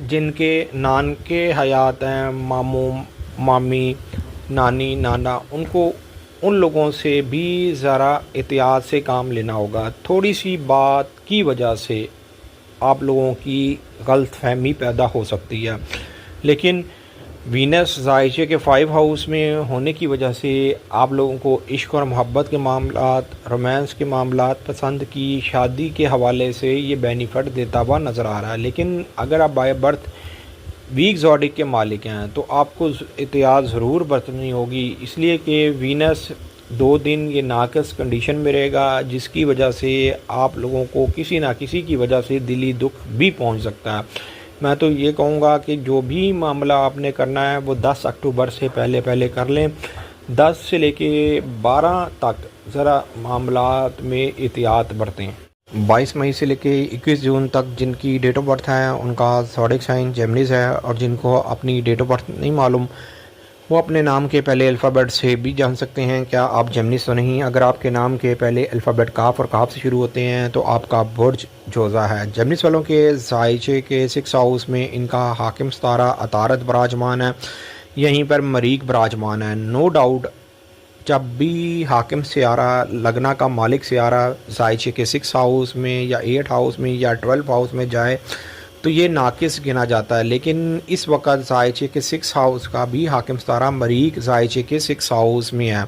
جن کے نان کے حیات ہیں، ماموں مامی، نانی نانا، ان لوگوں سے بھی ذرا احتیاط سے کام لینا ہوگا۔ تھوڑی سی بات کی وجہ سے آپ لوگوں کی غلط فہمی پیدا ہو سکتی ہے، لیکن وینس ذائچے کے 5 ہاؤس میں ہونے کی وجہ سے آپ لوگوں کو عشق اور محبت کے معاملات، رومانس کے معاملات، پسند کی شادی کے حوالے سے یہ بینیفٹ دیتا ہوا نظر آ رہا ہے۔ لیکن اگر آپ بائی برتھ ویک زوڈک کے مالک ہیں تو آپ کو احتیاط ضرور برتنی ہوگی، اس لیے کہ وینس 2 دن یہ ناقص کنڈیشن میں رہے گا، جس کی وجہ سے آپ لوگوں کو کسی نہ کسی کی وجہ سے دلی دکھ بھی پہنچ سکتا ہے۔ میں تو یہ کہوں گا کہ جو بھی معاملہ آپ نے کرنا ہے وہ 10 اکتوبر سے پہلے کر لیں۔ 10 سے لے کے 12 تک ذرا معاملات میں احتیاط برتیں۔ 22 مئی سے لے کے 21 جون تک جن کی ڈیٹ آف برتھ ہے ان کا زوڈک سائن جیمنیز ہے، اور جن کو اپنی ڈیٹ آف برتھ نہیں معلوم وہ اپنے نام کے پہلے الفابیٹ سے بھی جان سکتے ہیں کیا آپ جیمنیز تو نہیں۔ اگر آپ کے نام کے پہلے الفابیٹ کاف اور کاف سے شروع ہوتے ہیں تو آپ کا برج جوزہ ہے۔ جیمنیز والوں کے ذائچے کے 6 ہاؤس میں ان کا حاکم ستارہ عطارد براجمان ہے، یہیں پر مریخ براجمان ہے۔ نو ڈاؤٹ جب بھی حاکم سیارہ لگنا کا مالک سیارہ ذائچے کے 6 ہاؤس میں یا 8 ہاؤس میں یا 12 ہاؤس میں جائے تو یہ ناقص گنا جاتا ہے، لیکن اس وقت ذائچے کے 6 ہاؤس کا بھی حاکم ستارہ مریخ ذائچے کے 6 ہاؤس میں ہے،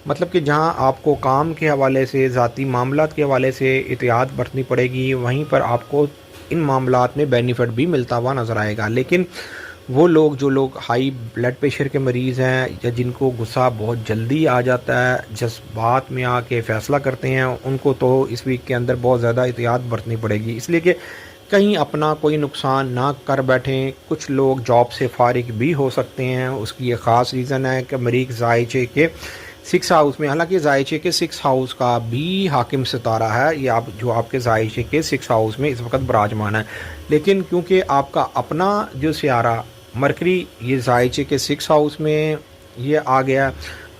مطلب کہ جہاں آپ کو کام کے حوالے سے، ذاتی معاملات کے حوالے سے احتیاط برتنی پڑے گی، وہیں پر آپ کو ان معاملات میں بینیفٹ بھی ملتا ہوا نظر آئے گا۔ لیکن وہ لوگ جو لوگ ہائی بلڈ پریشر کے مریض ہیں یا جن کو غصہ بہت جلدی آ جاتا ہے، جذبات میں آ کے فیصلہ کرتے ہیں، ان کو تو اس ویک کے اندر بہت زیادہ احتیاط برتنی پڑے گی، اس لیے کہ کہیں اپنا کوئی نقصان نہ کر بیٹھیں۔ کچھ لوگ جاب سے فارغ بھی ہو سکتے ہیں، اس کی ایک خاص ریزن ہے کہ مریخ ذائچے کے 6 ہاؤس میں، حالانکہ ذائچے کے 6 ہاؤس کا بھی حاکم ستارہ ہے، یہ آپ کے ذائچے کے 6 ہاؤس میں اس وقت براجمان ہے، لیکن کیونکہ آپ کا اپنا جو سیارہ مرکری یہ ذائچے کے 6 ہاؤس میں یہ آ گیا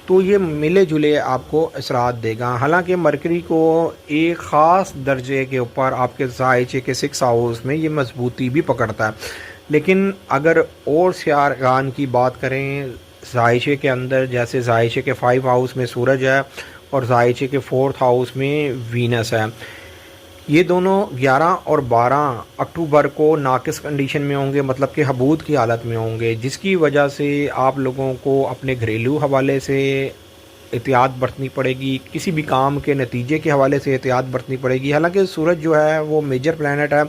تو یہ ملے جلے آپ کو اثرات دے گا۔ حالانکہ مرکری کو ایک خاص درجے کے اوپر آپ کے ذائچے کے 6 ہاؤس میں یہ مضبوطی بھی پکڑتا ہے، لیکن اگر اور سیارگان کی بات کریں ذائچے کے اندر، جیسے ذائچے کے 5 ہاؤس میں سورج ہے اور ذائچے کے 4 ہاؤس میں وینس ہے، یہ دونوں 11 اور 12 اکتوبر کو ناقص کنڈیشن میں ہوں گے، مطلب کہ حبوط کی حالت میں ہوں گے، جس کی وجہ سے آپ لوگوں کو اپنے گھریلو حوالے سے احتیاط برتنی پڑے گی، کسی بھی کام کے نتیجے کے حوالے سے احتیاط برتنی پڑے گی۔ حالانکہ سورج جو ہے وہ میجر پلینٹ ہے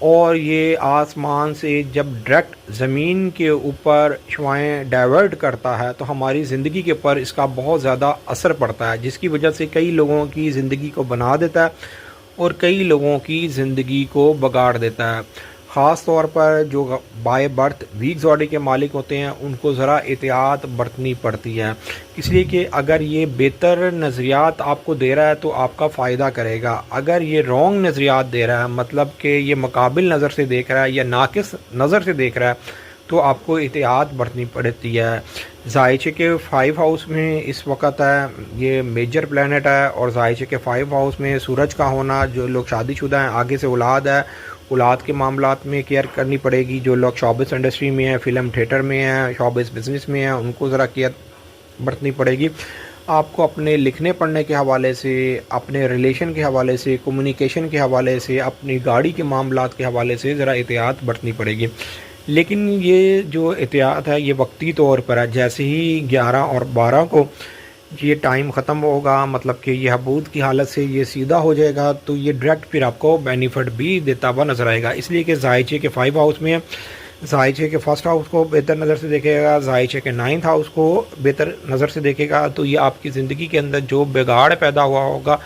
اور یہ آسمان سے جب ڈائریکٹ زمین کے اوپر شعاعیں ڈائیورٹ کرتا ہے تو ہماری زندگی کے اوپر اس کا بہت زیادہ اثر پڑتا ہے، جس کی وجہ سے کئی لوگوں کی زندگی کو بنا دیتا ہے اور کئی لوگوں کی زندگی کو بگاڑ دیتا ہے۔ خاص طور پر جو بائی برتھ ویک زوڈک کے مالک ہوتے ہیں ان کو ذرا احتیاط برتنی پڑتی ہے، اس لیے کہ اگر یہ بہتر نظریات آپ کو دے رہا ہے تو آپ کا فائدہ کرے گا، اگر یہ رونگ نظریات دے رہا ہے، مطلب کہ یہ مقابل نظر سے دیکھ رہا ہے یا ناقص نظر سے دیکھ رہا ہے، تو آپ کو احتیاط برتنی پڑتی ہے۔ ذائچے کے 5 ہاؤس میں اس وقت ہے یہ میجر پلینٹ ہے، اور ذائچے کے 5 ہاؤس میں سورج کا ہونا، جو لوگ شادی شدہ ہیں آگے سے اولاد ہے، اولاد کے معاملات میں کیئر کرنی پڑے گی، جو لوگ شوبز انڈسٹری میں ہیں، فلم تھیٹر میں ہیں، شوبز بزنس میں ہیں، ان کو ذرا کیئر برتنی پڑے گی۔ آپ کو اپنے لکھنے پڑھنے کے حوالے سے، اپنے ریلیشن کے حوالے سے، کمیونیکیشن کے حوالے سے، اپنی گاڑی کے معاملات کے حوالے سے ذرا احتیاط برتنی پڑے گی، لیکن یہ جو احتیاط ہے یہ وقتی طور پر ہے، جیسے ہی 11 اور 12 کو یہ ٹائم ختم ہوگا، مطلب کہ یہ حبوط کی حالت سے یہ سیدھا ہو جائے گا تو یہ ڈائریکٹ پھر آپ کو بینیفٹ بھی دیتا ہوا نظر آئے گا، اس لیے کہ ذائچے کے 5 ہاؤس میں ذائچے کے 1st ہاؤس کو بہتر نظر سے دیکھے گا، ذائچے کے 9th ہاؤس کو بہتر نظر سے دیکھے گا، تو یہ آپ کی زندگی کے اندر جو بگاڑ پیدا ہوا ہوگا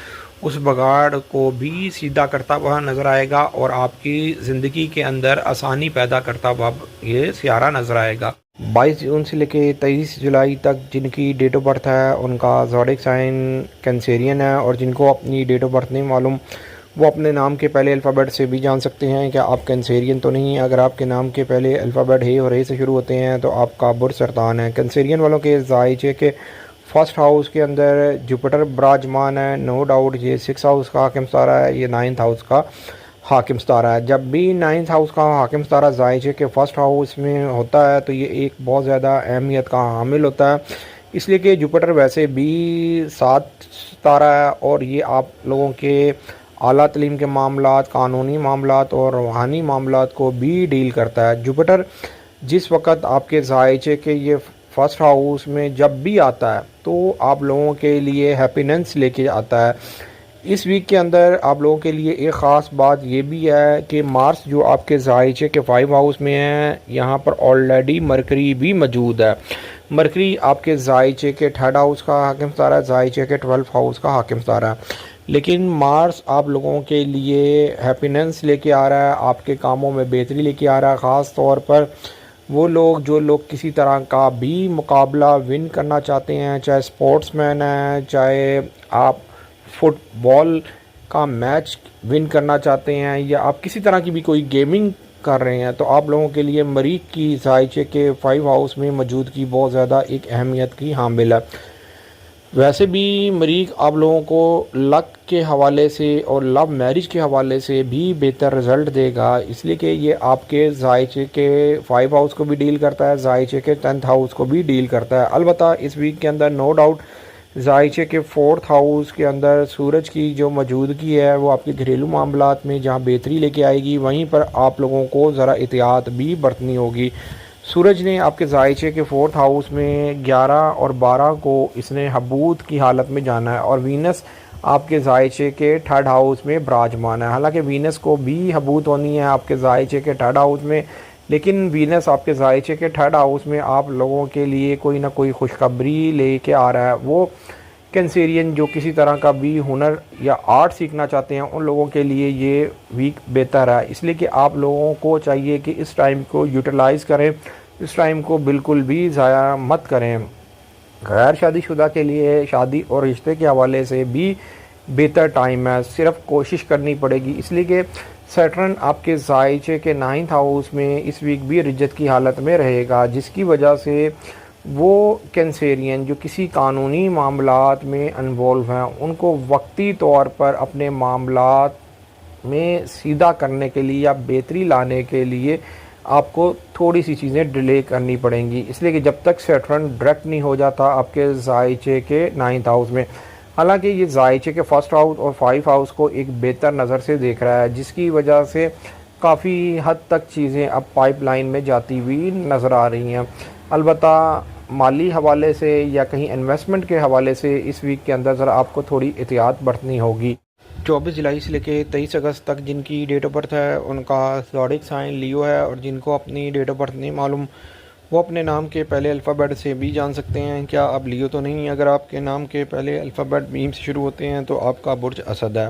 اس بگاڑ کو بھی سیدھا کرتا ہوا نظر آئے گا اور آپ کی زندگی کے اندر آسانی پیدا کرتا ہوا یہ سیارہ نظر آئے گا۔ 22 جون سے لے کے 23 جولائی تک جن کی ڈیٹ آف برتھ ہے ان کا زوڈک سائن کینسیرین ہے، اور جن کو اپنی ڈیٹ آف برتھ نہیں معلوم وہ اپنے نام کے پہلے الفابیٹ سے بھی جان سکتے ہیں کہ آپ کینسیرین تو نہیں۔ اگر آپ کے نام کے پہلے الفابیٹ ہے اور اے سے شروع ہوتے ہیں تو آپ کا برج سرطان ہے۔ کینسیرین والوں کے ذائچے کے 1st ہاؤس کے اندر جوپیٹر براجمان ہے، نو ڈاؤٹ یہ 6 ہاؤس کا حاکم ستارہ ہے، یہ 9th ہاؤس کا حاکم ستارہ ہے. جب بھی 9th ہاؤس کا حاکم ستارہ زائچے کے فرسٹ ہاؤس میں ہوتا ہے تو یہ ایک بہت زیادہ اہمیت کا حامل ہوتا ہے، اس لیے کہ جوپیٹر ویسے بھی 7 ستارہ ہے اور یہ آپ لوگوں کے اعلیٰ تعلیم کے معاملات، قانونی معاملات اور روحانی معاملات کو بھی ڈیل کرتا ہے. جوپیٹر جس وقت آپ کے زائچے کے یہ فرسٹ ہاؤس میں جب بھی آتا ہے تو آپ لوگوں کے لیے ہیپینس لے کے آتا ہے. اس ویک کے اندر آپ لوگوں کے لیے ایک خاص بات یہ بھی ہے کہ مارس جو آپ کے زائچے کے 5 ہاؤس میں ہے، یہاں پر آلریڈی مرکری بھی موجود ہے. مرکری آپ کے زائچے کے 3rd ہاؤس کا حاکم ستارہ ہے، زائچے کے 12 ہاؤس کا حاکم ستارہ ہے. لیکن مارس آپ لوگوں کے لیے ہیپینس لے کے آ رہا ہے، آپ کے کاموں میں بہتری لے کے آ رہا ہے. خاص طور پر وہ لوگ جو لوگ کسی طرح کا بھی مقابلہ ون کرنا چاہتے ہیں، چاہے سپورٹس مین ہیں، چاہے آپ فٹ بال کا میچ ون کرنا چاہتے ہیں، یا آپ کسی طرح کی بھی کوئی گیمنگ کر رہے ہیں، تو آپ لوگوں کے لیے مریخ کی زائچے کے 5 ہاؤس میں موجودگی بہت زیادہ ایک اہمیت کی حامل ہے. ویسے بھی مریخ آپ لوگوں کو لک کے حوالے سے اور لو میرج کے حوالے سے بھی بہتر رزلٹ دے گا، اس لیے کہ یہ آپ کے زائچے کے 5 ہاؤس کو بھی ڈیل کرتا ہے، زائچے کے 10th ہاؤس کو بھی ڈیل کرتا ہے. البتہ اس ویک کے اندر نو ڈاؤٹ زائچے کے 4th ہاؤس کے اندر سورج کی جو موجودگی ہے وہ آپ کے گھریلو معاملات میں جہاں بہتری لے کے آئے گی، وہیں پر آپ لوگوں کو ذرا احتیاط بھی برتنی ہوگی. سورج نے آپ کے زائچے کے 4th ہاؤس میں 11 اور 12 کو اس نے حبوط کی حالت میں جانا ہے، اور وینس آپ کے زائچے کے 3rd ہاؤس میں براجمان ہے. حالانکہ وینس کو بھی حبوط ہونی ہے آپ کے زائچے کے 3rd ہاؤس میں، لیکن وینس آپ کے زائچے کے 3rd ہاؤس میں آپ لوگوں کے لیے کوئی نہ کوئی خوشخبری لے کے آ رہا ہے. وہ کینسیرین جو کسی طرح کا بھی ہنر یا آرٹ سیکھنا چاہتے ہیں ان لوگوں کے لیے یہ ویک بہتر ہے، اس لیے کہ آپ لوگوں کو چاہیے کہ اس ٹائم کو یوٹیلائز کریں، اس ٹائم کو بالکل بھی ضائع مت کریں. غیر شادی شدہ کے لیے شادی اور رشتے کے حوالے سے بھی بہتر ٹائم ہے، صرف کوشش کرنی پڑے گی، اس لیے کہ سیٹرن آپ کے زائچے کے 9th ہاؤس میں اس ویک بھی رجت کی حالت میں رہے گا، جس کی وجہ سے وہ کینسیرین جو کسی قانونی معاملات میں انوالو ہیں ان کو وقتی طور پر اپنے معاملات میں سیدھا کرنے کے لیے یا بہتری لانے کے لیے آپ کو تھوڑی سی چیزیں ڈیلے کرنی پڑیں گی، اس لیے کہ جب تک سیٹرن ڈائریکٹ نہیں ہو جاتا آپ کے زائچے کے 9th ہاؤس میں. حالانکہ یہ زائچے کے 1st ہاؤس اور 5 ہاؤس کو ایک بہتر نظر سے دیکھ رہا ہے، جس کی وجہ سے کافی حد تک چیزیں اب پائپ لائن میں جاتی ہوئی نظر آ رہی ہیں. البتہ مالی حوالے سے یا کہیں انویسٹمنٹ کے حوالے سے اس ویک کے اندر ذرا آپ کو تھوڑی احتیاط برتنی ہوگی. 24 جولائی سے لے کے 23 اگست تک جن کی ڈیٹ آف برتھ ہے ان کا زوڈک سائن لیو ہے، اور جن کو اپنی ڈیٹ آف برتھ نہیں معلوم وہ اپنے نام کے پہلے الفابیٹ سے بھی جان سکتے ہیں کیا آپ لیو تو نہیں. اگر آپ کے نام کے پہلے الفابیٹ میم سے شروع ہوتے ہیں تو آپ کا برج اسد ہے.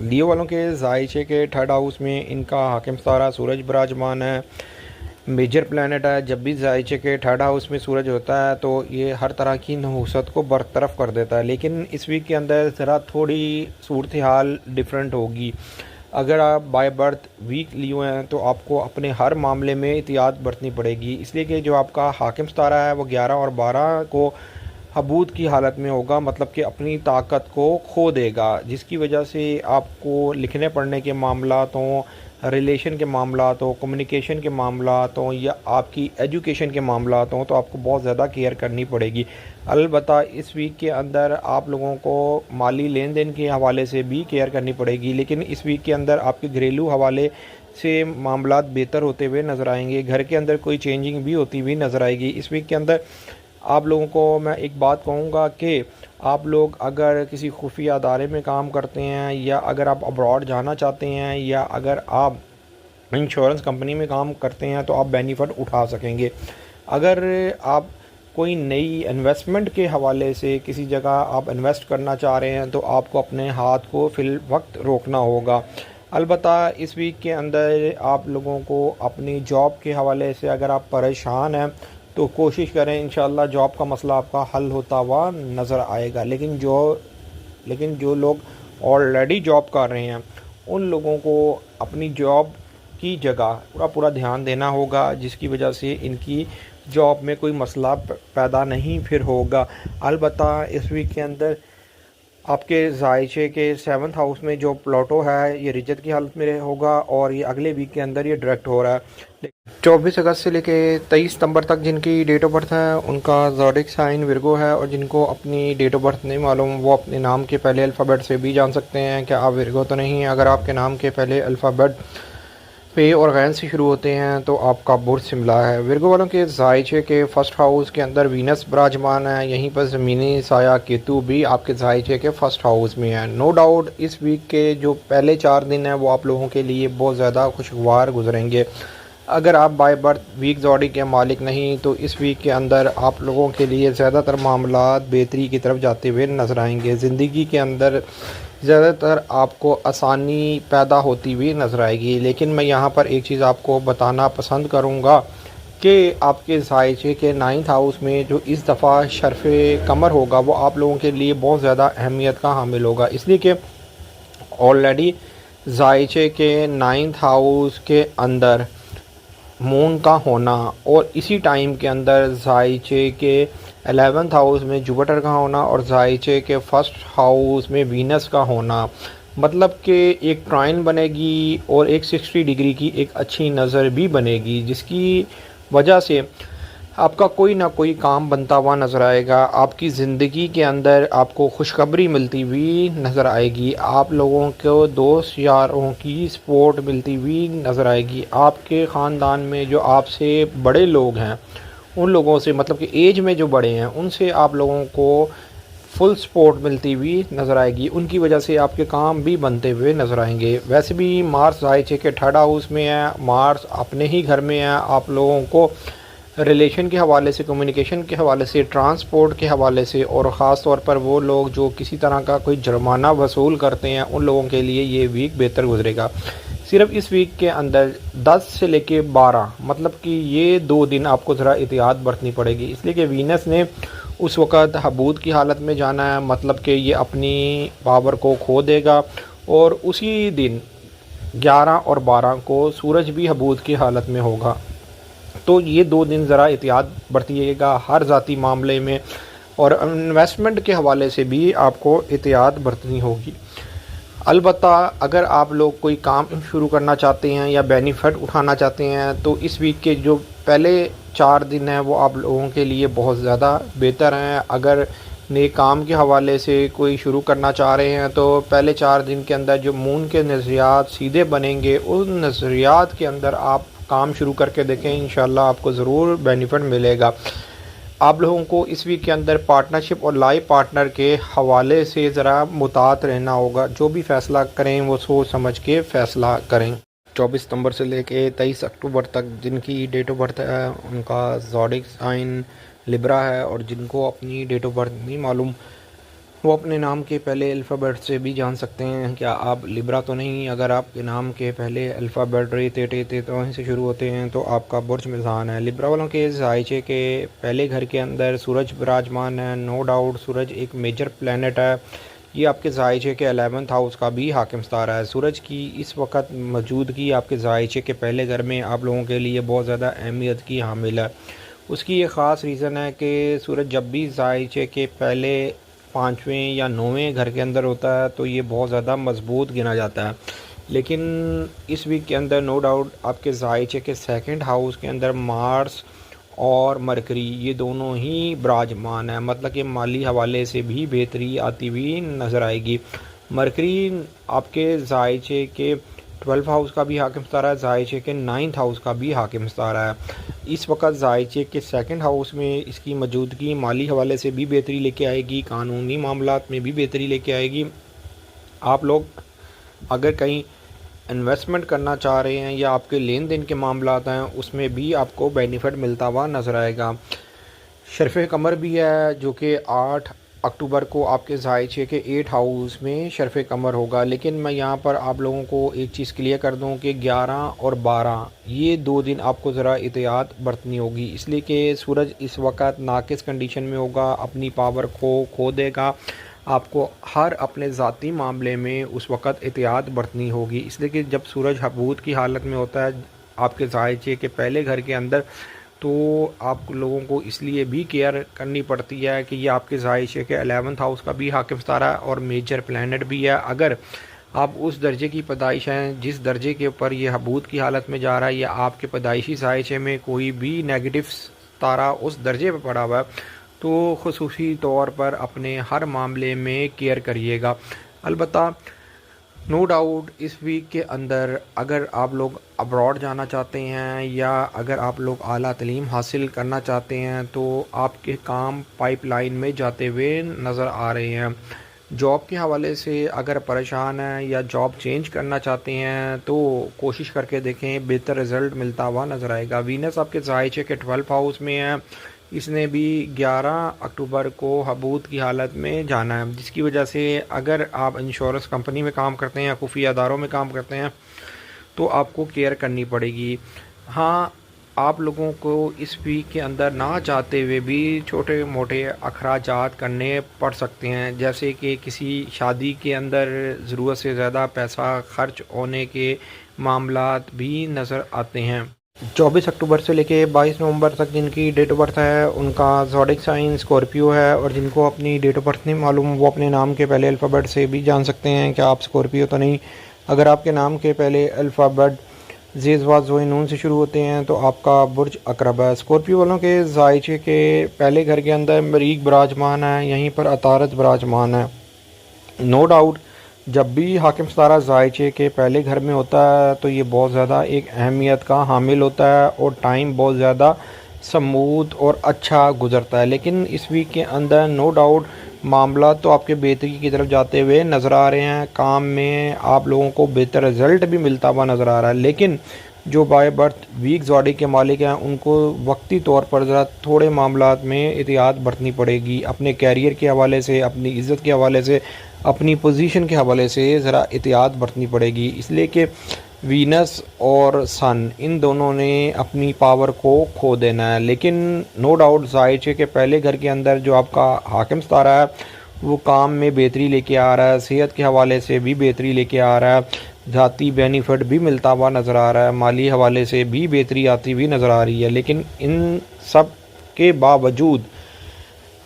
لیو والوں کے زائچے کے 3rd ہاؤس میں ان کا حاکم ستارہ سورج براجمان ہے، میجر پلانٹ ہے. جب بھی زائچے کے 3rd ہاؤس میں سورج ہوتا ہے تو یہ ہر طرح کی نحوست کو برطرف کر دیتا ہے. لیکن اس ویک کے اندر ذرا تھوڑی صورتحال ڈیفرنٹ ہوگی. اگر آپ بائی برتھ ویک لیو ہیں تو آپ کو اپنے ہر معاملے میں احتیاط برتنی پڑے گی، اس لیے کہ جو آپ کا حاکم ستارہ ہے وہ 11 اور 12 کو حبوط کی حالت میں ہوگا، مطلب کہ اپنی طاقت کو کھو دے گا، جس کی وجہ سے آپ کو لکھنے پڑھنے کے معاملات ہوں، ریلیشن کے معاملات ہوں، کمیونیکیشن کے معاملات ہوں، یا آپ کی ایجوکیشن کے معاملات ہوں، تو آپ کو بہت زیادہ کیئر کرنی پڑے گی. البتہ اس ویک کے اندر آپ لوگوں کو مالی لین دین کے حوالے سے بھی کیئر کرنی پڑے گی، لیکن اس ویک کے اندر آپ کے گھریلو حوالے سے معاملات بہتر ہوتے ہوئے نظر آئیں گے. گھر کے اندر کوئی چینجنگ بھی ہوتی ہوئی نظر آئے گی. اس ویک کے اندر آپ لوگوں کو میں ایک بات کہوں گا کہ آپ لوگ اگر کسی خفیہ ادارے میں کام کرتے ہیں، یا اگر آپ ابراڈ جانا چاہتے ہیں، یا اگر آپ انشورنس کمپنی میں کام کرتے ہیں تو آپ بینیفٹ اٹھا سکیں گے. اگر آپ کوئی نئی انویسٹمنٹ کے حوالے سے کسی جگہ آپ انویسٹ کرنا چاہ رہے ہیں تو آپ کو اپنے ہاتھ کو فی الوقت روکنا ہوگا. البتہ اس ویک کے اندر آپ لوگوں کو اپنی جاب کے حوالے سے اگر آپ پریشان ہیں تو کوشش کریں انشاءاللہ جاب کا مسئلہ آپ کا حل ہوتا ہوا نظر آئے گا. لیکن جو لوگ آلریڈی جاب کر رہے ہیں ان لوگوں کو اپنی جاب کی جگہ پورا دھیان دینا ہوگا، جس کی وجہ سے ان کی جاب میں کوئی مسئلہ پیدا نہیں پھر ہوگا. البتہ اس ویک کے اندر آپ کے ذائچے کے 7th ہاؤس میں جو پلوٹو ہے یہ رجت کی حالت میں ہوگا، اور یہ اگلے ویک کے اندر یہ ڈائریکٹ ہو رہا ہے۔ 24 اگست سے لے کے 23 ستمبر تک جن کی ڈیٹ آف برتھ ہے ان کا زوڈک سائن ورگو ہے، اور جن کو اپنی ڈیٹ آف برتھ نہیں معلوم وہ اپنے نام کے پہلے الفابیٹ سے بھی جان سکتے ہیں کہ آپ ورگو تو نہیں ہیں۔ اگر آپ کے نام کے پہلے الفابیٹ پے اور غین سے شروع ہوتے ہیں تو آپ کا برج شملہ ہے۔ ورگو والوں کے ذائچے کے 1st ہاؤس کے اندر وینس براجمان ہے، یہیں پر زمینی سایہ کیتو بھی آپ کے ذائچے کے 1st ہاؤس میں ہے۔ نو ڈاؤٹ اس ویک کے جو پہلے 4 دن ہیں وہ آپ لوگوں کے لیے بہت زیادہ خوشگوار گزریں گے۔ اگر آپ بائی برتھ ویک زوڈی کے مالک نہیں تو اس ویک کے اندر آپ لوگوں کے لیے زیادہ تر معاملات بہتری کی طرف جاتے ہوئے نظر آئیں گے۔ زندگی کے اندر زیادہ تر آپ کو آسانی پیدا ہوتی ہوئی نظر آئے گی، لیکن میں یہاں پر ایک چیز آپ کو بتانا پسند کروں گا کہ آپ کے ذائچے کے 9th ہاؤس میں جو اس دفعہ شرف قمر ہوگا وہ آپ لوگوں کے لیے بہت زیادہ اہمیت کا حامل ہوگا، اس لیے کہ آلریڈی ذائچے کے 9th ہاؤس کے اندر مون کا ہونا اور اسی ٹائم کے اندر ذائچے کے 11th ہاؤس میں جوپیٹر کا ہونا اور ذائچے کے 1st ہاؤس میں وینس کا ہونا، مطلب کہ ایک ٹرائن بنے گی اور ایک 60 ڈگری کی ایک اچھی نظر بھی بنے گی، جس کی وجہ سے آپ کا کوئی نہ کوئی کام بنتا ہوا نظر آئے گا۔ آپ کی زندگی کے اندر آپ کو خوشخبری ملتی ہوئی نظر آئے گی، آپ لوگوں کو دوست یاروں کی سپورٹ ملتی ہوئی نظر آئے گی، آپ کے خاندان میں جو آپ سے بڑے لوگ ہیں ان لوگوں سے، مطلب کہ ایج میں جو بڑے ہیں ان سے آپ لوگوں کو فل سپورٹ ملتی ہوئی نظر آئے گی، ان کی وجہ سے آپ کے کام بھی بنتے ہوئے نظر آئیں گے۔ ویسے بھی مارس ذائچے کے 3rd ہاؤس میں ہے، مارس اپنے ہی گھر میں ہے، آپ لوگوں کو ریلیشن کے حوالے سے، کمیونیکیشن کے حوالے سے، ٹرانسپورٹ کے حوالے سے، اور خاص طور پر وہ لوگ جو کسی طرح کا کوئی جرمانہ وصول کرتے ہیں ان لوگوں کے لیے یہ ویک بہتر گزرے گا۔ صرف اس ویک کے اندر 10 سے لے کے 12 مطلب کہ یہ 2 دن آپ کو ذرا احتیاط برتنی پڑے گی، اس لیے کہ وینس نے اس وقت حبود کی حالت میں جانا ہے، مطلب کہ یہ اپنی پاور کو کھو دے گا، اور اسی دن 11 اور 12 کو سورج بھی حبود کی حالت میں ہوگا، تو یہ 2 دن ذرا احتیاط برتیے گا ہر ذاتی معاملے میں، اور انویسٹمنٹ کے حوالے سے بھی آپ کو احتیاط برتنی ہوگی۔ البتہ اگر آپ لوگ کوئی کام شروع کرنا چاہتے ہیں یا بینیفٹ اٹھانا چاہتے ہیں تو اس ویک کے جو پہلے 4 دن ہیں وہ آپ لوگوں کے لیے بہت زیادہ بہتر ہیں۔ اگر نئے کام کے حوالے سے کوئی شروع کرنا چاہ رہے ہیں تو پہلے 4 دن کے اندر جو مون کے نظریات سیدھے بنیں گے ان نظریات کے اندر آپ کام شروع کر کے دیکھیں، انشاءاللہ آپ کو ضرور بینیفٹ ملے گا۔ آپ لوگوں کو اس ویک کے اندر پارٹنرشپ اور لائف پارٹنر کے حوالے سے ذرا محتاط رہنا ہوگا، جو بھی فیصلہ کریں وہ سوچ سمجھ کے فیصلہ کریں۔ 24 ستمبر سے لے کے 23 اکتوبر تک جن کی ڈیٹ آف برتھ ہے ان کا زوڈک سائن لبرا ہے، اور جن کو اپنی ڈیٹ آف برتھ نہیں معلوم وہ اپنے نام کے پہلے الفابیٹ سے بھی جان سکتے ہیں کیا آپ لبرا تو نہیں۔ اگر آپ کے نام کے پہلے الفابیٹ ری تے ٹے تے تو سے شروع ہوتے ہیں تو آپ کا برج میزان ہے۔ لبرا والوں کے ذائچے کے پہلے گھر کے اندر سورج براجمان ہے، نو ڈاؤٹ سورج ایک میجر پلینٹ ہے، یہ آپ کے ذائچے کے 11th ہاؤس کا بھی حاکم ستارہ ہے۔ سورج کی اس وقت موجودگی آپ کے ذائچے کے پہلے گھر میں آپ لوگوں کے لیے بہت زیادہ اہمیت کی حامل ہے۔ اس کی یہ خاص ریزن ہے کہ سورج جب بھی ذائچے کے پہلے 5ویں یا 9ویں گھر کے اندر ہوتا ہے تو یہ بہت زیادہ مضبوط گنا جاتا ہے، لیکن اس ویک کے اندر نو ڈاؤٹ آپ کے ذائچے کے 2nd ہاؤس کے اندر مارس اور مرکری یہ دونوں ہی براجمان ہیں، مطلب کہ مالی حوالے سے بھی بہتری آتی ہوئی نظر آئے گی۔ مرکری آپ کے ذائچے کے 12 ہاؤس کا بھی حاکم ستارہ ہے، ذائچے کے 9th ہاؤس کا بھی حاکم ستارہ ہے۔ اس وقت ذائچے کے 2nd ہاؤس میں اس کی موجودگی مالی حوالے سے بھی بہتری لے کے آئے گی، قانونی معاملات میں بھی بہتری لے کے آئے گی۔ آپ لوگ اگر کہیں انویسٹمنٹ کرنا چاہ رہے ہیں یا آپ کے لین دین کے معاملات ہیں اس میں بھی آپ کو بینیفٹ ملتا ہوا نظر آئے گا۔ شرف قمر بھی ہے جو کہ 8 اکتوبر کو آپ کے ذائچے کے 8 ہاؤس میں شرف قمر ہوگا، لیکن میں یہاں پر آپ لوگوں کو ایک چیز کلیئر کر دوں کہ 11 اور 12 یہ 2 دن آپ کو ذرا احتیاط برتنی ہوگی، اس لیے کہ سورج اس وقت ناقص کنڈیشن میں ہوگا، اپنی پاور کو کھو دے گا، آپ کو ہر اپنے ذاتی معاملے میں اس وقت احتیاط برتنی ہوگی، اس لیے کہ جب سورج حبود کی حالت میں ہوتا ہے آپ کے ذائچے کے پہلے گھر کے اندر تو آپ لوگوں کو اس لیے بھی کیئر کرنی پڑتی ہے کہ یہ آپ کے ذائچے کے 11th ہاؤس کا بھی حاکم ستارہ ہے اور میجر پلانٹ بھی ہے. اگر آپ اس درجے کی پیدائش ہیں جس درجے کے اوپر یہ حبوط کی حالت میں جا رہا ہے، یا آپ کے پیدائشی ذائچے میں کوئی بھی نیگیٹو ستارہ اس درجے پہ پڑا ہوا ہے، تو خصوصی طور پر اپنے ہر معاملے میں کیئر کریے گا. البتہ نو ڈاؤٹ اس ویک کے اندر اگر آپ لوگ ابراڈ جانا چاہتے ہیں یا اگر آپ لوگ اعلیٰ تعلیم حاصل کرنا چاہتے ہیں تو آپ کے کام پائپ لائن میں جاتے ہوئے نظر آ رہے ہیں. جاب کے حوالے سے اگر پریشان ہیں یا جاب چینج کرنا چاہتے ہیں تو کوشش کر کے دیکھیں، بہتر رزلٹ ملتا ہوا نظر آئے گا. وینس آپ کے ذائچے کے 12 ہاؤس میں ہے، اس نے بھی 11 اکتوبر کو حبوط کی حالت میں جانا ہے، جس کی وجہ سے اگر آپ انشورنس کمپنی میں کام کرتے ہیں یا خفیہ اداروں میں کام کرتے ہیں تو آپ کو کیئر کرنی پڑے گی. ہاں، آپ لوگوں کو اس ویک کے اندر نہ چاہتے ہوئے بھی چھوٹے موٹے اخراجات کرنے پڑ سکتے ہیں، جیسے کہ کسی شادی کے اندر ضرورت سے زیادہ پیسہ خرچ ہونے کے معاملات بھی نظر آتے ہیں. 24 اکتوبر سے لے کے 22 نومبر تک جن کی ڈیٹ آف برتھ ہے ان کا زوڈک سائن اسکورپیو ہے، اور جن کو اپنی ڈیٹ آف برتھ نہیں معلوم وہ اپنے نام کے پہلے الفابیٹ سے بھی جان سکتے ہیں کہ آپ اسکورپیو تو نہیں. اگر آپ کے نام کے پہلے الفابیٹ زیز واز زوئے نون سے شروع ہوتے ہیں تو آپ کا برج عقرب ہے. اسکورپیو والوں کے ذائچے کے پہلے گھر کے اندر مریخ براجمان ہے، یہیں پر عطارد براجمان ہے. نو ڈاؤٹ جب بھی حاکم ستارہ ذائچے کے پہلے گھر میں ہوتا ہے تو یہ بہت زیادہ ایک اہمیت کا حامل ہوتا ہے اور ٹائم بہت زیادہ سموتھ اور اچھا گزرتا ہے. لیکن اس ویک کے اندر نو ڈاؤٹ معاملات تو آپ کے بہتری کی طرف جاتے ہوئے نظر آ رہے ہیں، کام میں آپ لوگوں کو بہتر رزلٹ بھی ملتا ہوا نظر آ رہا ہے. لیکن جو بائی برتھ ویک زوڈک کے مالک ہیں ان کو وقتی طور پر ذرا تھوڑے معاملات میں احتیاط برتنی پڑے گی، اپنے کیریئر کے حوالے سے، اپنی عزت کے حوالے سے، اپنی پوزیشن کے حوالے سے ذرا احتیاط برتنی پڑے گی، اس لیے کہ وینس اور سن ان دونوں نے اپنی پاور کو کھو دینا ہے. لیکن نو ڈاؤٹ ذائچے کے پہلے گھر کے اندر جو آپ کا حاکم ستارہ ہے وہ کام میں بہتری لے کے آ رہا ہے، صحت کے حوالے سے بھی بہتری لے کے آ رہا ہے، ذاتی بینیفٹ بھی ملتا ہوا نظر آ رہا ہے، مالی حوالے سے بھی بہتری آتی ہوئی نظر آ رہی ہے. لیکن ان سب کے باوجود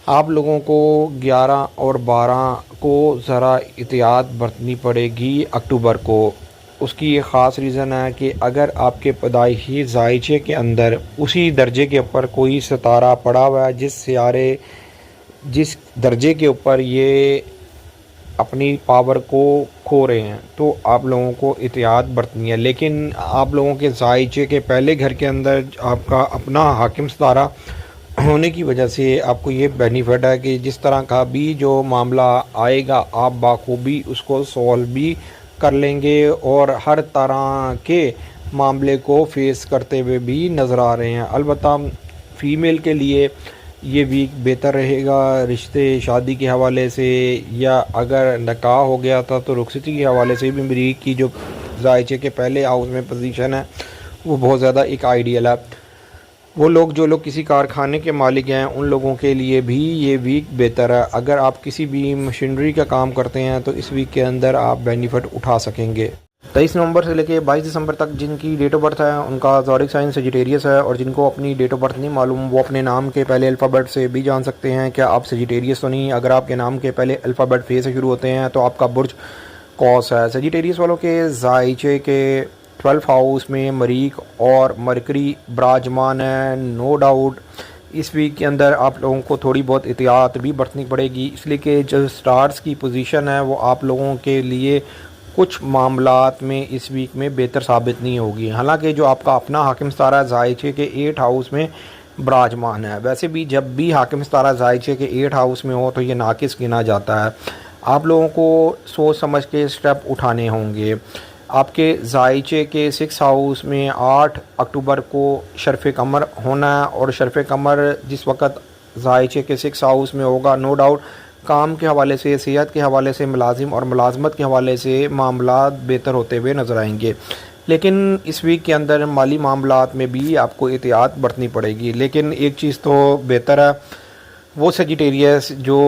آپ لوگوں کو 11 اور 12 کو ذرا احتیاط برتنی پڑے گی اکتوبر کو. اس کی یہ خاص ریزن ہے کہ اگر آپ کے پیدائشی ذائچے کے اندر اسی درجے کے اوپر کوئی ستارہ پڑا ہوا ہے جس درجے کے اوپر یہ اپنی پاور کو کھو رہے ہیں تو آپ لوگوں کو احتیاط برتنی ہے. لیکن آپ لوگوں کے ذائچے کے پہلے گھر کے اندر آپ کا اپنا حاکم ستارہ ہونے کی وجہ سے آپ کو یہ بینیفٹ ہے کہ جس طرح کا بھی جو معاملہ آئے گا آپ بخوبی اس کو سولو بھی کر لیں گے اور ہر طرح کے معاملے کو فیس کرتے ہوئے بھی نظر آ رہے ہیں. البتہ فیمیل کے لیے یہ ویک بہتر رہے گا رشتے شادی کے حوالے سے، یا اگر نکاح ہو گیا تھا تو رخصتی کے حوالے سے بھی مریخ کی جو ذائچے کے پہلے ہاؤس میں پوزیشن ہے وہ بہت زیادہ ایک آئیڈیل ہے. وہ لوگ جو لوگ کسی کارخانے کے مالک ہیں ان لوگوں کے لیے بھی یہ ویک بہتر ہے. اگر آپ کسی بھی مشینری کا کام کرتے ہیں تو اس ویک کے اندر آپ بینیفٹ اٹھا سکیں گے. 23 نومبر سے لے کے 22 دسمبر تک جن کی ڈیٹ آف برتھ ہے ان کا زوڈک سائن سیجیٹیریس ہے، اور جن کو اپنی ڈیٹ آف برتھ نہیں معلوم وہ اپنے نام کے پہلے الفابیٹ سے بھی جان سکتے ہیں کیا آپ سیجیٹیریس تو نہیں. اگر آپ کے نام کے پہلے الفابیٹ فے سے شروع ہوتے ہیں تو آپ کا برج قوس ہے. سیجیٹیریس والوں کے ذائچے کے 12 ہاؤس میں مریخ اور مرکری براجمان ہے. نو ڈاؤٹ اس ویک کے اندر آپ لوگوں کو تھوڑی بہت احتیاط بھی برتنی پڑے گی، اس لیے کہ جو سٹارز کی پوزیشن ہے وہ آپ لوگوں کے لیے کچھ معاملات میں اس ویک میں بہتر ثابت نہیں ہوگی. حالانکہ جو آپ کا اپنا حاکم ستارہ ذائچے کے 8 ہاؤس میں براجمان ہے، ویسے بھی جب بھی حاکم ستارہ ذائچے کے 8 ہاؤس میں ہو تو یہ ناقص گنا جاتا ہے. آپ لوگوں کو سوچ سمجھ کے سٹیپ اٹھانے ہوں گے. آپ کے ذائچے کے 6 ہاؤس میں 8 اکتوبر کو شرف قمر ہونا ہے، اور شرف قمر جس وقت ذائچے کے 6 ہاؤس میں ہوگا نو ڈاؤٹ کام کے حوالے سے، صحت کے حوالے سے، ملازم اور ملازمت کے حوالے سے معاملات بہتر ہوتے ہوئے نظر آئیں گے. لیکن اس ویک کے اندر مالی معاملات میں بھی آپ کو احتیاط برتنی پڑے گی. لیکن ایک چیز تو بہتر ہے، وہ سیجیٹیریس جو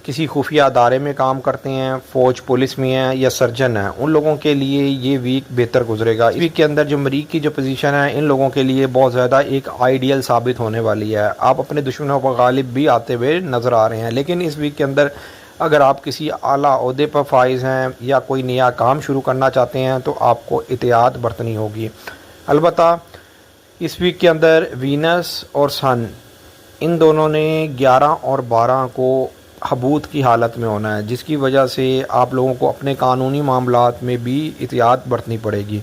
کسی خفیہ ادارے میں کام کرتے ہیں، فوج پولیس میں ہیں یا سرجن ہیں، ان لوگوں کے لیے یہ ویک بہتر گزرے گا۔ اس ویک کے اندر جو مریخ کی جو پوزیشن ہے ان لوگوں کے لیے بہت زیادہ ایک آئیڈیل ثابت ہونے والی ہے۔ آپ اپنے دشمنوں پر غالب بھی آتے ہوئے نظر آ رہے ہیں، لیکن اس ویک کے اندر اگر آپ کسی اعلیٰ عہدے پر فائز ہیں یا کوئی نیا کام شروع کرنا چاہتے ہیں تو آپ کو احتیاط برتنی ہوگی۔ البتہ اس ویک کے اندر وینس اور سن ان دونوں نے 11 اور 12 کو حبوط کی حالت میں ہونا ہے، جس کی وجہ سے آپ لوگوں کو اپنے قانونی معاملات میں بھی احتیاط برتنی پڑے گی۔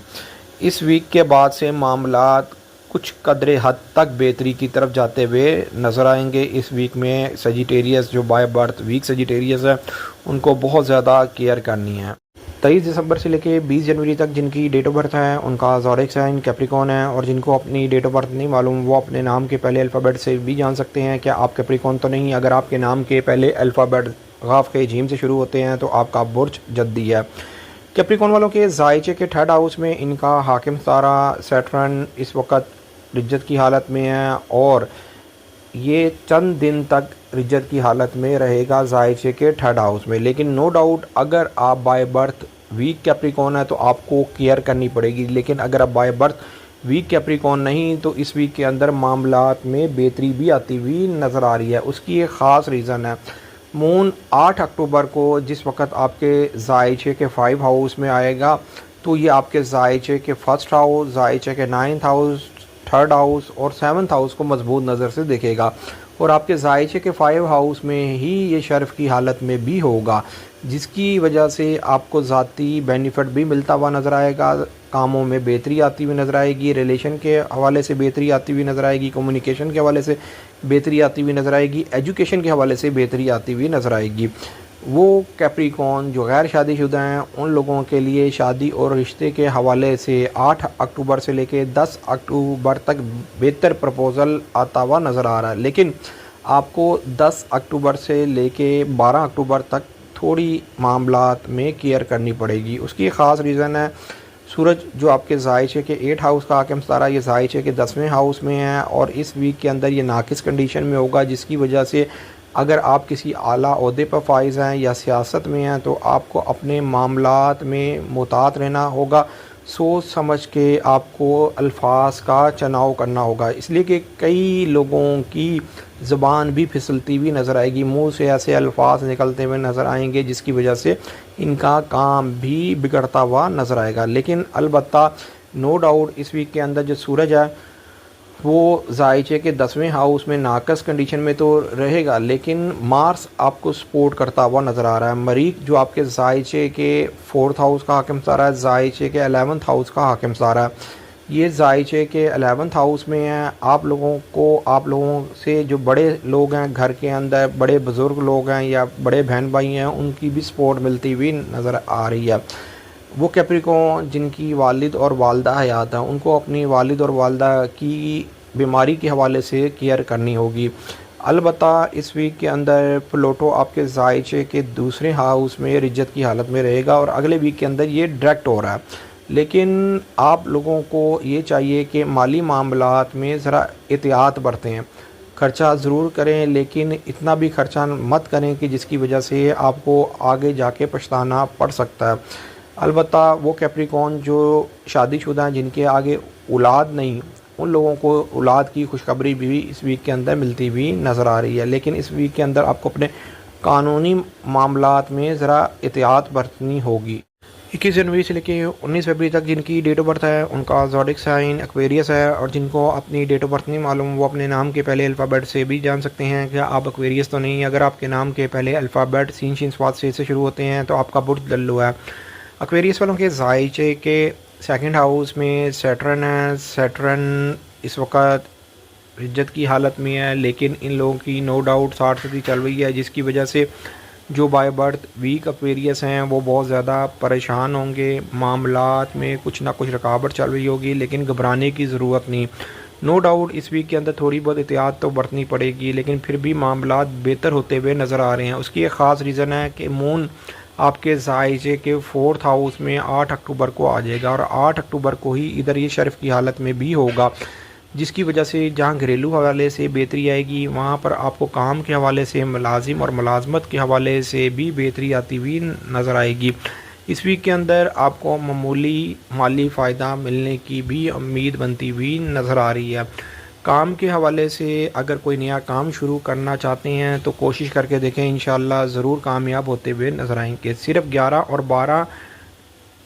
اس ویک کے بعد سے معاملات کچھ قدر حد تک بہتری کی طرف جاتے ہوئے نظر آئیں گے۔ اس ویک میں سیجیٹیریس جو بائی برتھ ویک سیجیٹیریس ہے ان کو بہت زیادہ کیئر کرنی ہے۔ 23 دسمبر سے لے کے 20 جنوری تک جن کی ڈیٹ آف برتھ ہے ان کا زوڈک سائن کیپریکون ہے، اور جن کو اپنی ڈیٹ آف برتھ نہیں معلوم وہ اپنے نام کے پہلے الفابیٹ سے بھی جان سکتے ہیں کہ آپ کیپریکون تو نہیں۔ اگر آپ کے نام کے پہلے الفابیٹ غاف کے جیم سے شروع ہوتے ہیں تو آپ کا برج جدی ہے۔ کیپریکون والوں کے زائچے کے 3rd ہاؤس میں ان کا حاکم ستارہ سیٹرن اس وقت رجت کی حالت میں ہے، اور یہ چند دن تک رجت کی حالت میں رہے گا زائچے کے 3rd ہاؤس میں۔ لیکن نو ڈاؤٹ اگر آپ بائی برتھ ویک کیپریکون ہے تو آپ کو کیئر کرنی پڑے گی، لیکن اگر آپ بائی برتھ ویک کیپریکون نہیں تو اس ویک کے اندر معاملات میں بہتری بھی آتی ہوئی نظر آ رہی ہے۔ اس کی ایک خاص ریزن ہے، مون 8 اکتوبر کو جس وقت آپ کے زائچے کے 5 ہاؤس میں آئے گا تو یہ آپ کے زائچے کے 1st ہاؤس، زائچے کے 9th ہاؤس، 3rd ہاؤس اور 7th ہاؤس کو مضبوط نظر سے دیکھے گا، اور آپ کے زائچے کے 5 ہاؤس میں ہی یہ شرف کی حالت میں بھی ہوگا، جس کی وجہ سے آپ کو ذاتی بینیفٹ بھی ملتا ہوا نظر آئے گا، کاموں میں بہتری آتی ہوئی نظر آئے گی، ریلیشن کے حوالے سے بہتری آتی ہوئی نظر آئے گی، کمیونیکیشن کے حوالے سے بہتری آتی ہوئی نظر آئے گی، ایجوکیشن کے حوالے سے بہتری آتی ہوئی نظر آئے گی۔ وہ کیپریکون جو غیر شادی شدہ ہیں ان لوگوں کے لیے شادی اور رشتے کے حوالے سے 8 اکتوبر سے لے کے 10 اکتوبر تک بہتر پرپوزل آتا ہوا نظر آ رہا ہے، لیکن آپ کو 10 اکتوبر سے لے کے 12 اکتوبر تک تھوڑی معاملات میں کیئر کرنی پڑے گی۔ اس کی خاص ریزن ہے سورج جو آپ کے زائچے کے 8 ہاؤس کا حاکم ستارہ یہ زائچے کے 10ویں ہاؤس میں ہے، اور اس ویک کے اندر یہ ناقص کنڈیشن میں ہوگا، جس کی وجہ سے اگر آپ کسی اعلیٰ عہدے پر فائز ہیں یا سیاست میں ہیں تو آپ کو اپنے معاملات میں محتاط رہنا ہوگا، سوچ سمجھ کے آپ کو الفاظ کا چناؤ کرنا ہوگا، اس لیے کہ کئی لوگوں کی زبان بھی پھسلتی ہوئی نظر آئے گی، منہ سے ایسے الفاظ نکلتے ہوئے نظر آئیں گے جس کی وجہ سے ان کا کام بھی بگڑتا ہوا نظر آئے گا۔ لیکن البتہ نو ڈاؤٹ اس ویک کے اندر جو سورج ہے وہ زائچے کے 10ویں ہاؤس میں ناقص کنڈیشن میں تو رہے گا، لیکن مارس آپ کو سپورٹ کرتا ہوا نظر آ رہا ہے۔ مریخ جو آپ کے زائچے کے 4th ہاؤس کا حاکم ستارہ ہے، زائچے کے 11th ہاؤس کا حاکم ستارہ ہے، یہ زائچے کے 11th ہاؤس میں ہیں۔ آپ لوگوں سے جو بڑے لوگ ہیں گھر کے اندر، بڑے بزرگ لوگ ہیں یا بڑے بہن بھائی ہیں، ان کی بھی سپورٹ ملتی ہوئی نظر آ رہی ہے۔ وہ کیپریکون جن کی والد اور والدہ حیات ہیں ان کو اپنی والد اور والدہ کی بیماری کے حوالے سے کیئر کرنی ہوگی۔ البتہ اس ویک کے اندر پلوٹو آپ کے زائچے کے 2 ہاؤس میں رجت کی حالت میں رہے گا، اور اگلے ویک کے اندر یہ ڈائریکٹ ہو رہا ہے، لیکن آپ لوگوں کو یہ چاہیے کہ مالی معاملات میں ذرا احتیاط برتیں، خرچہ ضرور کریں لیکن اتنا بھی خرچہ مت کریں کہ جس کی وجہ سے آپ کو آگے جا کے پچھتانا پڑ سکتا ہے۔ البتہ وہ کیپریکون جو شادی شدہ ہیں جن کے آگے اولاد نہیں، ان لوگوں کو اولاد کی خوشخبری بھی اس ویک کے اندر ملتی ہوئی نظر آ رہی ہے، لیکن اس ویک کے اندر آپ کو اپنے قانونی معاملات میں ذرا احتیاط برتنی ہوگی۔ 21 جنوری سے لے کے 19 فروری تک جن کی ڈیٹ آف برتھ ہے ان کا زوڈک سائن ایکویریس ہے، اور جن کو اپنی ڈیٹ آف برتھ نہیں معلوم وہ اپنے نام کے پہلے الفابیٹ سے بھی جان سکتے ہیں کہ آپ ایکویریس تو نہیں۔ اگر آپ کے نام کے پہلے الفابیٹ سین شین صاد سے شروع ہوتے ہیں تو آپ کا برج للو ہے۔ ایکویریس والوں کے زائچے کے 2nd ہاؤس میں سیٹرن ہے، سیٹرن اس وقت رجت کی حالت میں ہے، لیکن ان لوگوں کی نو ڈاؤٹ 60 چل رہی ہے، جس کی وجہ سے جو بائی برتھ ویک ایکویریس ہیں وہ بہت زیادہ پریشان ہوں گے، معاملات میں کچھ نہ کچھ رکاوٹ چل رہی ہوگی، لیکن گھبرانے کی ضرورت نہیں۔ نو ڈاؤٹ اس ویک کے اندر تھوڑی بہت احتیاط تو برتنی پڑے گی، لیکن پھر بھی معاملات بہتر ہوتے ہوئے نظر آ رہے ہیں۔ اس کی ایک خاص ریزن ہے کہ مون آپ کے زائچے کے 4th ہاؤس میں 8 اکتوبر کو آ جائے گا، اور 8 اکتوبر کو ہی ادھر یہ شرف کی حالت میں بھی ہوگا، جس کی وجہ سے جہاں گھریلو حوالے سے بہتری آئے گی وہاں پر آپ کو کام کے حوالے سے ملازم اور ملازمت کے حوالے سے بھی بہتری آتی ہوئی نظر آئے گی۔ اس ویک کے اندر آپ کو معمولی مالی فائدہ ملنے کی بھی امید بنتی ہوئی نظر آ رہی ہے۔ کام کے حوالے سے اگر کوئی نیا کام شروع کرنا چاہتے ہیں تو کوشش کر کے دیکھیں، انشاءاللہ ضرور کامیاب ہوتے ہوئے نظر آئیں گے۔ صرف 11 اور 12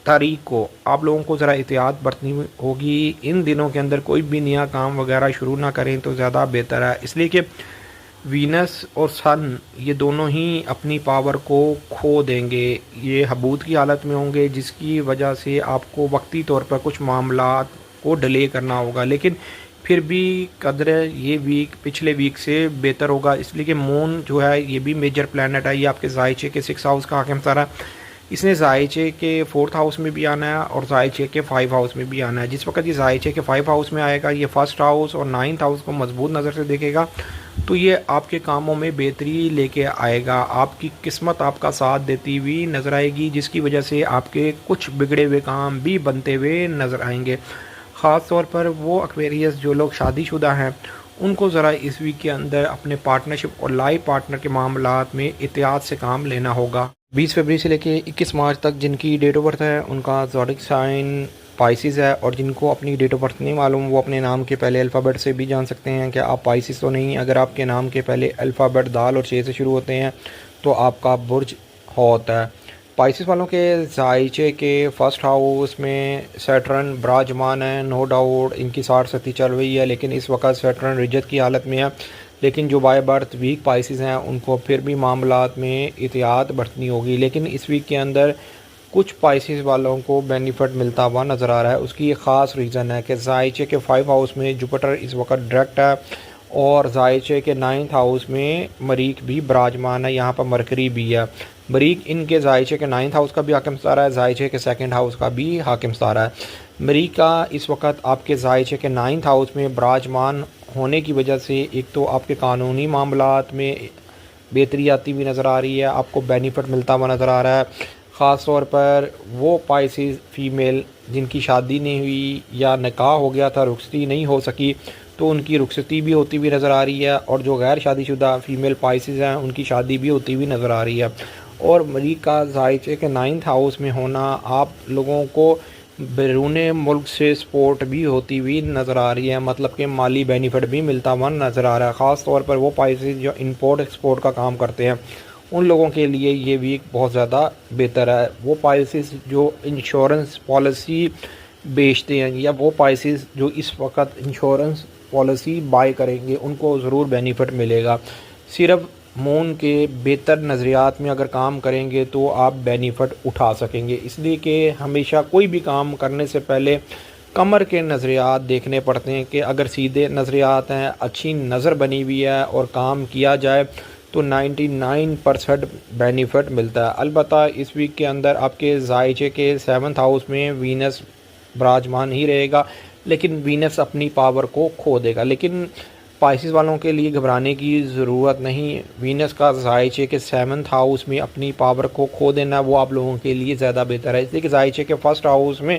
تاریخ کو آپ لوگوں کو ذرا احتیاط برتنی ہوگی۔ ان دنوں کے اندر کوئی بھی نیا کام وغیرہ شروع نہ کریں تو زیادہ بہتر ہے، اس لیے کہ وینس اور سن یہ دونوں ہی اپنی پاور کو کھو دیں گے، یہ حبوط کی حالت میں ہوں گے، جس کی وجہ سے آپ کو وقتی طور پر کچھ معاملات کو ڈیلے کرنا ہوگا، لیکن پھر بھی قدر یہ ویک پچھلے ویک سے بہتر ہوگا، اس لیے کہ مون جو ہے یہ بھی میجر پلانٹ ہے، یہ آپ کے زائچے کے 6 ہاؤس کا حاکم ستارہ ہے۔ اس نے زائچے کے 4th ہاؤس میں بھی آنا ہے اور زائچے کے 5 ہاؤس میں بھی آنا ہے۔ جس وقت یہ زائچے کے 5 ہاؤس میں آئے گا یہ 1st ہاؤس اور 9th ہاؤس کو مضبوط نظر سے دیکھے گا، تو یہ آپ کے کاموں میں بہتری لے کے آئے گا، آپ کی قسمت آپ کا ساتھ دیتی ہوئی نظر آئے گی، جس کی وجہ سے آپ کے کچھ بگڑے ہوئے کام بھی بنتے ہوئے نظر آئیں گے۔ خاص طور پر وہ ایکویریس جو لوگ شادی شدہ ہیں ان کو ذرا اس ویک کے اندر اپنے پارٹنرشپ اور لائف پارٹنر کے معاملات میں احتیاط سے کام لینا ہوگا۔ 20 فروری سے لے کے 21 مارچ تک جن کی ڈیٹ آف برتھ ہے ان کا زوڈک سائن پائسیز ہے، اور جن کو اپنی ڈیٹ آف برتھ نہیں معلوم وہ اپنے نام کے پہلے الفابیٹ سے بھی جان سکتے ہیں کہ آپ پائسیز تو نہیں۔ اگر آپ کے نام کے پہلے الفابیٹ دال اور 6 سے شروع ہوتے ہیں تو آپ کا برج ہوتا ہے۔ پائسیز والوں کے زائچے کے 1st ہاؤس میں سیٹرن براجمان ہے، نو ڈاؤٹ ان کی 60 چل رہی ہے، لیکن اس وقت سیٹرن رجت کی حالت میں ہے، لیکن جو بائی برتھ ویک پائسیز ہیں ان کو پھر بھی معاملات میں احتیاط برتنی ہوگی۔ لیکن اس ویک کے اندر کچھ پائسیز والوں کو بینیفٹ ملتا ہوا نظر آ رہا ہے، اس کی ایک خاص ریزن ہے کہ زائچے کے 5 ہاؤس میں جوپیٹر اس وقت ڈائریکٹ ہے اور زائچے کے 9th ہاؤس میں مریخ بھی براجمان ہے، یہاں پر مرکری بھی ہے۔ مریخ ان کے زائچے کے 9th ہاؤس کا بھی حاکم ستارہ ہے، زائچے کے 2nd ہاؤس کا بھی حاکم ستارہ ہے۔ مریخ کا اس وقت آپ کے زائچے کے 9th ہاؤس میں براجمان ہونے کی وجہ سے ایک تو آپ کے قانونی معاملات میں بہتری آتی ہوئی نظر آ رہی ہے، آپ کو بینیفٹ ملتا ہوا نظر آ رہا ہے۔ خاص طور پر وہ پائسیز فیمیل جن کی شادی نہیں ہوئی یا نکاح ہو گیا تھا رخصتی نہیں ہو سکی تو ان کی رخصتی بھی ہوتی ہوئی نظر آ رہی ہے، اور جو غیر شادی شدہ فیمیل پائسیز ہیں ان کی شادی بھی ہوتی ہوئی نظر آ رہی ہے۔ اور مریخ کا زائچے کے 9th ہاؤس میں ہونا آپ لوگوں کو بیرون ملک سے سپورٹ بھی ہوتی ہوئی نظر آ رہی ہے، مطلب کہ مالی بینیفٹ بھی ملتا ہوا نظر آ رہا ہے۔ خاص طور پر وہ پائسیز جو امپورٹ ایکسپورٹ کا کام کرتے ہیں ان لوگوں کے لیے یہ ویک بہت زیادہ بہتر ہے۔ وہ پائسیز جو انشورنس پالیسی بیچتے ہیں یا وہ پائسیز جو اس وقت انشورنس پالیسی بائی کریں گے ان کو ضرور بینیفٹ ملے گا۔ صرف مون کے بہتر نظریات میں اگر کام کریں گے تو آپ بینیفٹ اٹھا سکیں گے، اس لیے کہ ہمیشہ کوئی بھی کام کرنے سے پہلے کمر کے نظریات دیکھنے پڑتے ہیں کہ اگر سیدھے نظریات ہیں، اچھی نظر بنی ہوئی ہے اور کام کیا جائے تو 99% بینیفٹ ملتا ہے۔ البتہ اس ویک کے اندر آپ کے زائچے کے 7th ہاؤس میں وینس براجمان ہی رہے گا، لیکن وینس اپنی پاور کو کھو دے گا، لیکن پائسیز والوں کے لیے گھبرانے کی ضرورت نہیں۔ وینس کا زائچے کے 7th ہاؤس میں اپنی پاور کو کھو دینا وہ آپ لوگوں کے لیے زیادہ بہتر ہے، اس لیے کہ زائچے کے 1st ہاؤس میں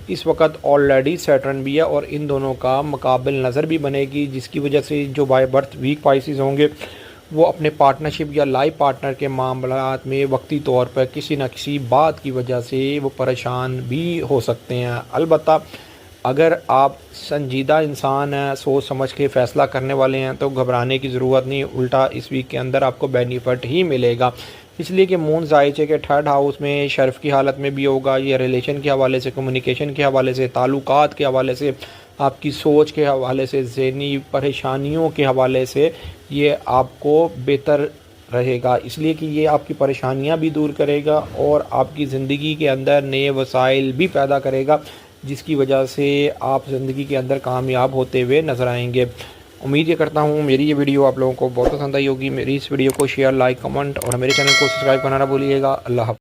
اس وقت آلریڈی سیٹرن بھی ہے اور ان دونوں کا مقابل نظر بھی بنے گی، جس کی وجہ سے جو بائی برتھ ویک پائسیز ہوں گے وہ اپنے پارٹنرشپ یا لائف پارٹنر کے معاملات میں وقتی طور پر کسی نہ کسی بات کی وجہ سے وہ پریشان بھی ہو سکتے ہیں۔ البتہ اگر آپ سنجیدہ انسان ہیں، سوچ سمجھ کے فیصلہ کرنے والے ہیں تو گھبرانے کی ضرورت نہیں، الٹا اس ویک کے اندر آپ کو بینیفٹ ہی ملے گا، اس لیے کہ مون زائچے کے 3rd ہاؤس میں شرف کی حالت میں بھی ہوگا۔ یہ ریلیشن کے حوالے سے، کمیونیکیشن کے حوالے سے، تعلقات کے حوالے سے، آپ کی سوچ کے حوالے سے، ذہنی پریشانیوں کے حوالے سے یہ آپ کو بہتر رہے گا، اس لیے کہ یہ آپ کی پریشانیاں بھی دور کرے گا اور آپ کی زندگی کے اندر نئے وسائل بھی پیدا کرے گا، جس کی وجہ سے آپ زندگی کے اندر کامیاب ہوتے ہوئے نظر آئیں گے۔ امید یہ کرتا ہوں میری یہ ویڈیو آپ لوگوں کو بہت پسند آئی ہوگی۔ میری اس ویڈیو کو شیئر، لائک، کمنٹ اور میرے چینل کو سبسکرائب کرنا نہ بھولیے گا۔ اللہ حافظ۔